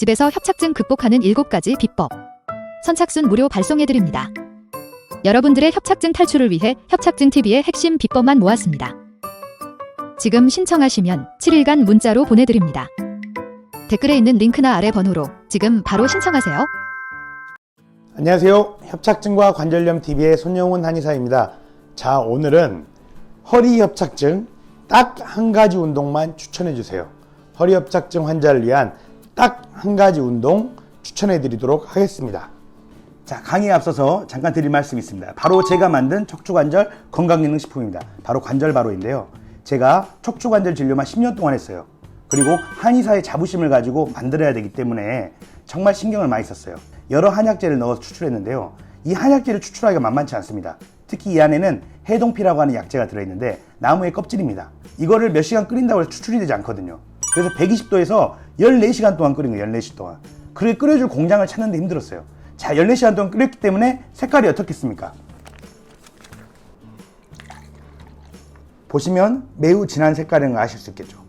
집에서 협착증 극복하는 7가지 비법. 선착순 무료 발송해드립니다. 여러분들의 협착증 탈출을 위해 협착증TV의 핵심 비법만 모았습니다. 지금 신청하시면 7일간 문자로 보내드립니다. 댓글에 있는 링크나 아래 번호로 지금 바로 신청하세요. 안녕하세요. 협착증과 관절염TV의 손영훈 한의사입니다. 자, 오늘은 허리 협착증 딱 한 가지 운동만 추천해 주세요. 허리 협착증 환자를 위한 딱 한 가지 운동 추천해 드리도록 하겠습니다. 자, 강의에 앞서서 잠깐 드릴 말씀이 있습니다. 바로 제가 만든 척추관절 건강기능식품입니다. 바로 관절바로인데요. 제가 척추관절 진료만 10년 동안 했어요. 그리고 한의사의 자부심을 가지고 만들어야 되기 때문에 정말 신경을 많이 썼어요. 여러 한약재를 넣어서 추출했는데요. 이 한약재를 추출하기가 만만치 않습니다. 특히 이 안에는 해동피라고 하는 약재가 들어있는데 나무의 껍질입니다. 이거를 몇 시간 끓인다고 해서 추출이 되지 않거든요. 그래서 120도에서 14시간 동안 끓인 거예요. 14시간 동안. 그렇게 끓여줄 공장을 찾는데 힘들었어요. 자, 14시간 동안 끓였기 때문에 색깔이 어떻겠습니까? 보시면 매우 진한 색깔인 거 아실 수 있겠죠.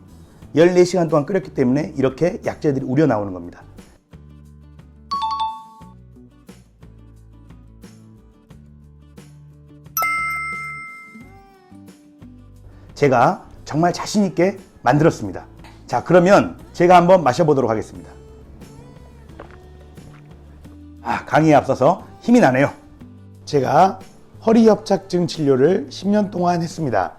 14시간 동안 끓였기 때문에 이렇게 약재들이 우려 나오는 겁니다. 제가 정말 자신 있게 만들었습니다. 자, 그러면 제가 한번 마셔보도록 하겠습니다. 강의에 앞서서 힘이 나네요. 제가 허리 협착증 치료를 10년 동안 했습니다.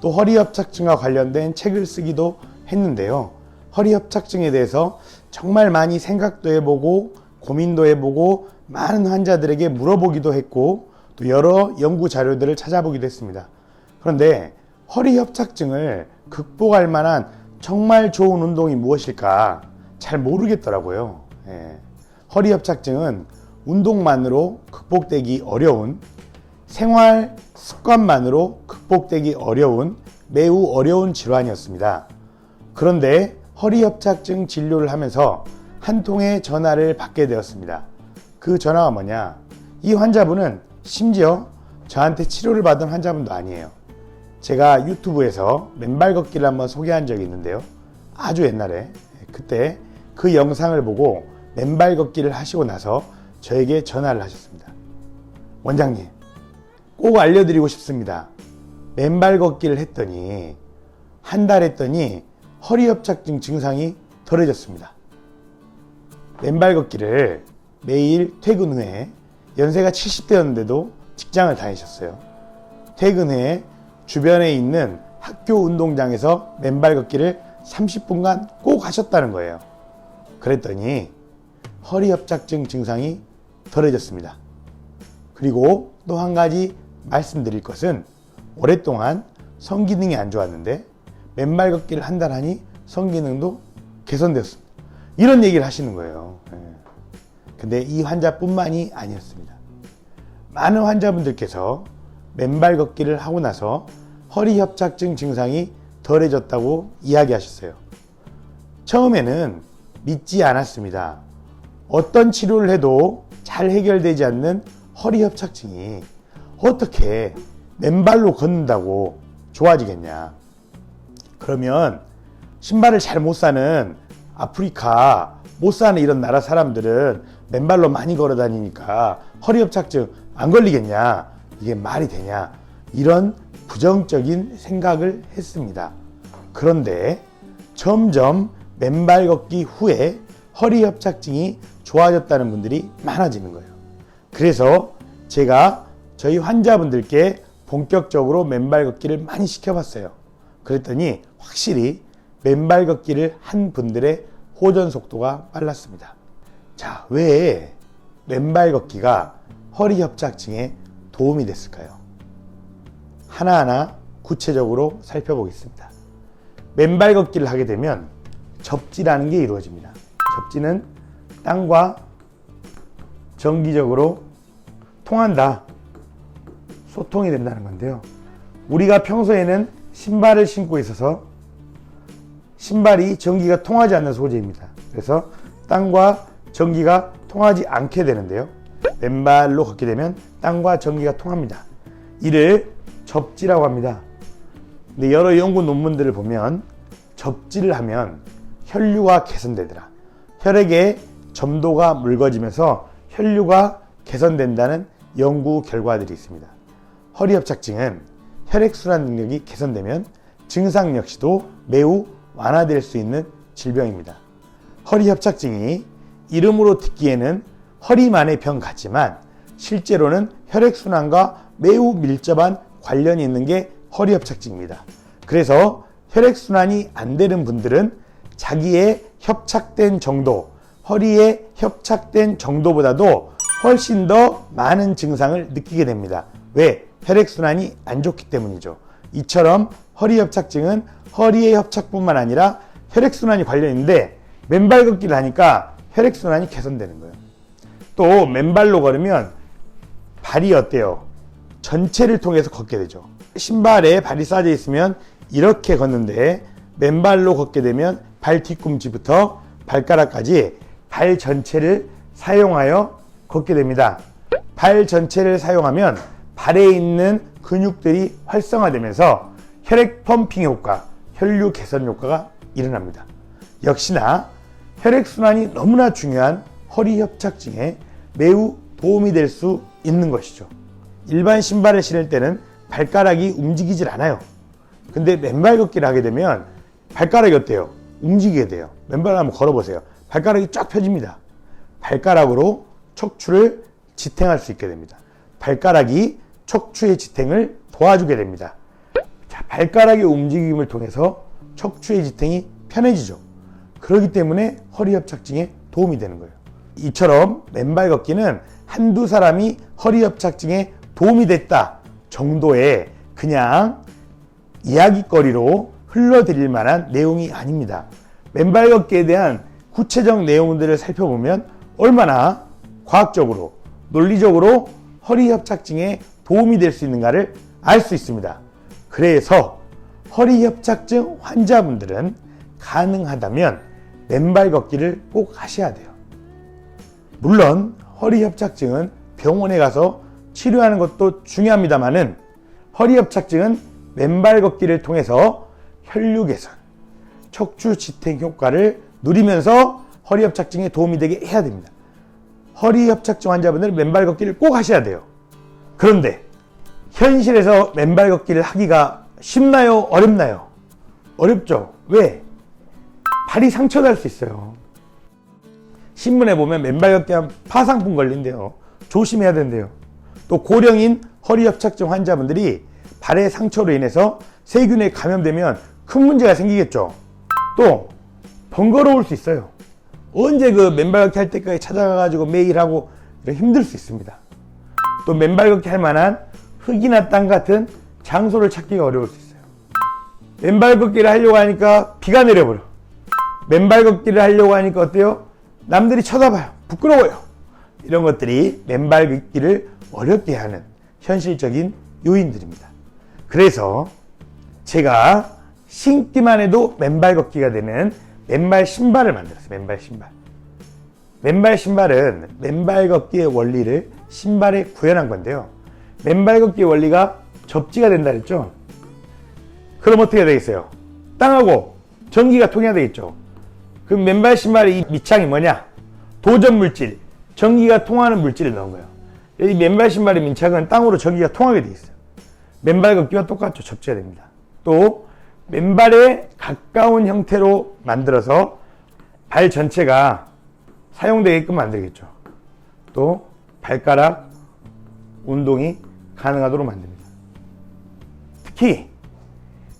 또 허리 협착증과 관련된 책을 쓰기도 했는데요. 허리 협착증에 대해서 정말 많이 생각도 해보고 고민도 해보고 많은 환자들에게 물어보기도 했고 또 여러 연구 자료들을 찾아보기도 했습니다. 그런데 허리 협착증을 극복할 만한 정말 좋은 운동이 무엇일까 잘 모르겠더라고요. 허리 협착증은 운동만으로 극복되기 어려운, 생활 습관만으로 극복되기 어려운 매우 어려운 질환이었습니다. 그런데 허리 협착증 진료를 하면서 한 통의 전화를 받게 되었습니다. 그 전화가 뭐냐? 이 환자분은 심지어 저한테 치료를 받은 환자분도 아니에요. 제가 유튜브에서 맨발 걷기를 한번 소개한 적이 있는데요. 아주 옛날에 그때 그 영상을 보고 맨발 걷기를 하시고 나서 저에게 전화를 하셨습니다. 원장님, 꼭 알려드리고 싶습니다. 맨발 걷기를 했더니 한 달 했더니 허리 협착증 증상이 덜해졌습니다. 맨발 걷기를 매일 퇴근 후에 연세가 70대였는데도 직장을 다니셨어요. 퇴근 후에 주변에 있는 학교 운동장에서 맨발 걷기를 30분간 꼭 하셨다는 거예요. 그랬더니 허리 협착증 증상이 덜해졌습니다. 그리고 또 한 가지 말씀드릴 것은 오랫동안 성기능이 안 좋았는데 맨발 걷기를 한 달 하니 성기능도 개선되었습니다. 이런 얘기를 하시는 거예요. 근데 이 환자뿐만이 아니었습니다. 많은 환자분들께서 맨발 걷기를 하고 나서 허리 협착증 증상이 덜해졌다고 이야기하셨어요. 처음에는 믿지 않았습니다. 어떤 치료를 해도 잘 해결되지 않는 허리 협착증이 어떻게 맨발로 걷는다고 좋아지겠냐. 그러면 신발을 잘 못 사는 아프리카, 못 사는 이런 나라 사람들은 맨발로 많이 걸어 다니니까 허리 협착증 안 걸리겠냐. 이게 말이 되냐. 이런 부정적인 생각을 했습니다. 그런데 점점 맨발 걷기 후에 허리 협착증이 좋아졌다는 분들이 많아지는 거예요. 그래서 제가 저희 환자분들께 본격적으로 맨발 걷기를 많이 시켜봤어요. 그랬더니 확실히 맨발 걷기를 한 분들의 호전 속도가 빨랐습니다. 자, 왜 맨발 걷기가 허리 협착증에 도움이 됐을까요? 하나하나 구체적으로 살펴보겠습니다. 맨발 걷기를 하게 되면 접지라는 게 이루어집니다. 접지는 땅과 정기적으로 통한다. 소통이 된다는 건데요. 우리가 평소에는 신발을 신고 있어서 신발이 전기가 통하지 않는 소재입니다. 그래서 땅과 전기가 통하지 않게 되는데요. 맨발로 걷게 되면 땅과 전기가 통합니다. 이를 접지라고 합니다. 근데 여러 연구 논문들을 보면 접지를 하면 혈류가 개선되더라. 혈액의 점도가 묽어지면서 혈류가 개선된다는 연구 결과들이 있습니다. 허리협착증은 혈액순환 능력이 개선되면 증상 역시도 매우 완화될 수 있는 질병입니다. 허리협착증이 이름으로 듣기에는 허리만의 병 같지만 실제로는 혈액순환과 매우 밀접한 관련이 있는 게 허리협착증입니다. 그래서 혈액순환이 안 되는 분들은 자기의 협착된 정도, 허리에 협착된 정도보다도 훨씬 더 많은 증상을 느끼게 됩니다. 왜? 혈액순환이 안 좋기 때문이죠. 이처럼 허리협착증은 허리의 협착뿐만 아니라 혈액순환이 관련인데 맨발 걷기를 하니까 혈액순환이 개선되는 거예요. 또 맨발로 걸으면 발이 어때요? 전체를 통해서 걷게 되죠. 신발에 발이 싸져 있으면 이렇게 걷는데 맨발로 걷게 되면 발 뒤꿈치부터 발가락까지 발 전체를 사용하여 걷게 됩니다. 발 전체를 사용하면 발에 있는 근육들이 활성화되면서 혈액 펌핑 효과, 혈류 개선 효과가 일어납니다. 역시나 혈액순환이 너무나 중요한 허리협착증에 매우 도움이 될 수 있는 것이죠. 일반 신발을 신을 때는 발가락이 움직이질 않아요. 근데 맨발 걷기를 하게 되면 발가락이 어때요? 움직이게 돼요. 맨발을 한번 걸어보세요. 발가락이 쫙 펴집니다. 발가락으로 척추를 지탱할 수 있게 됩니다. 발가락이 척추의 지탱을 도와주게 됩니다. 자, 발가락의 움직임을 통해서 척추의 지탱이 편해지죠. 그렇기 때문에 허리협착증에 도움이 되는 거예요. 이처럼 맨발 걷기는 한두 사람이 허리협착증에 도움이 됐다 정도의 그냥 이야기거리로 흘러드릴 만한 내용이 아닙니다. 맨발 걷기에 대한 구체적 내용들을 살펴보면 얼마나 과학적으로, 논리적으로 허리협착증에 도움이 될 수 있는가를 알 수 있습니다. 그래서 허리협착증 환자분들은 가능하다면 맨발 걷기를 꼭 하셔야 돼요. 물론 허리협착증은 병원에 가서 치료하는 것도 중요합니다만은 허리협착증은 맨발 걷기를 통해서 혈류 개선, 척추 지탱 효과를 누리면서 허리협착증에 도움이 되게 해야 됩니다. 허리협착증 환자분들은 맨발 걷기를 꼭 하셔야 돼요. 그런데 현실에서 맨발 걷기를 하기가 쉽나요? 어렵나요? 어렵죠. 왜? 발이 상처날 수 있어요. 신문에 보면 맨발 걷기 하면 파상풍 걸린대요. 조심해야 된대요. 또 고령인 허리협착증 환자분들이 발의 상처로 인해서 세균에 감염되면 큰 문제가 생기겠죠. 또 번거로울 수 있어요. 언제 그 맨발 걷기 할 때까지 찾아가가지고 매일 하고 힘들 수 있습니다. 또 맨발 걷기 할 만한 흙이나 땅 같은 장소를 찾기가 어려울 수 있어요. 맨발 걷기를 하려고 하니까 비가 내려버려. 맨발 걷기를 하려고 하니까 어때요? 남들이 쳐다봐요. 부끄러워요. 이런 것들이 맨발 걷기를 어렵게 하는 현실적인 요인들입니다. 그래서 제가 신기만 해도 맨발 걷기가 되는 맨발 신발을 만들었어요. 맨발 신발. 맨발 신발은 맨발 걷기의 원리를 신발에 구현한 건데요. 맨발 걷기의 원리가 접지가 된다 그랬죠. 그럼 어떻게 해야 되겠어요? 땅하고 전기가 통해야 되겠죠. 그럼 맨발 신발의 이 밑창이 뭐냐? 도전 물질, 전기가 통하는 물질을 넣은 거예요. 이 맨발 신발의 밑창은 땅으로 전기가 통하게 돼 있어요. 맨발 걷기와 똑같죠. 접지가 됩니다. 또 맨발에 가까운 형태로 만들어서 발 전체가 사용되게끔 만들겠죠. 또 발가락 운동이 가능하도록 만듭니다. 특히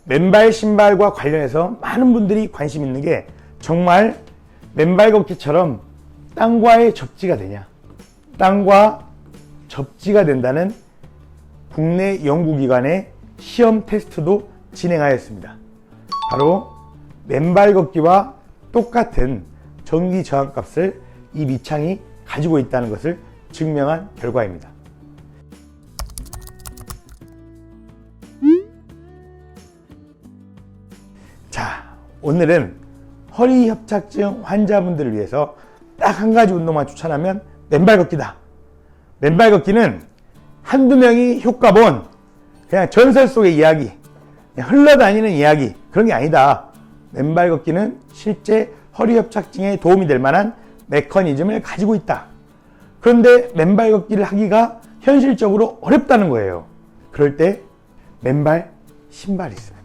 맨발 신발과 관련해서 많은 분들이 관심 있는 게 정말 맨발 걷기처럼 땅과의 접지가 되냐. 땅과 접지가 된다는 국내 연구기관의 시험 테스트도 진행하였습니다. 바로 맨발 걷기와 똑같은 전기 저항값을 이 밑창이 가지고 있다는 것을 증명한 결과입니다. 자, 오늘은 허리협착증 환자분들을 위해서 딱 한 가지 운동만 추천하면 맨발 걷기다. 맨발 걷기는 한두 명이 효과 본 그냥 전설 속의 이야기, 그냥 흘러다니는 이야기, 그런 게 아니다. 맨발 걷기는 실제 허리 협착증에 도움이 될 만한 메커니즘을 가지고 있다. 그런데 맨발 걷기를 하기가 현실적으로 어렵다는 거예요. 그럴 때 맨발 신발이 있어요.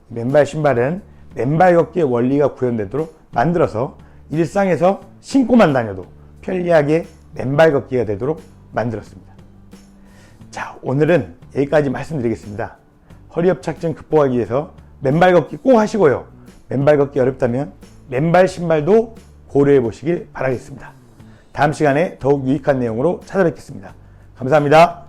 맨발 신발은 맨발 걷기의 원리가 구현되도록 만들어서 일상에서 신고만 다녀도 편리하게 맨발 걷기가 되도록 만들었습니다. 자, 오늘은 여기까지 말씀드리겠습니다. 허리 협착증 극복하기 위해서 맨발 걷기 꼭 하시고요. 맨발 걷기 어렵다면 맨발 신발도 고려해 보시길 바라겠습니다. 다음 시간에 더욱 유익한 내용으로 찾아뵙겠습니다. 감사합니다.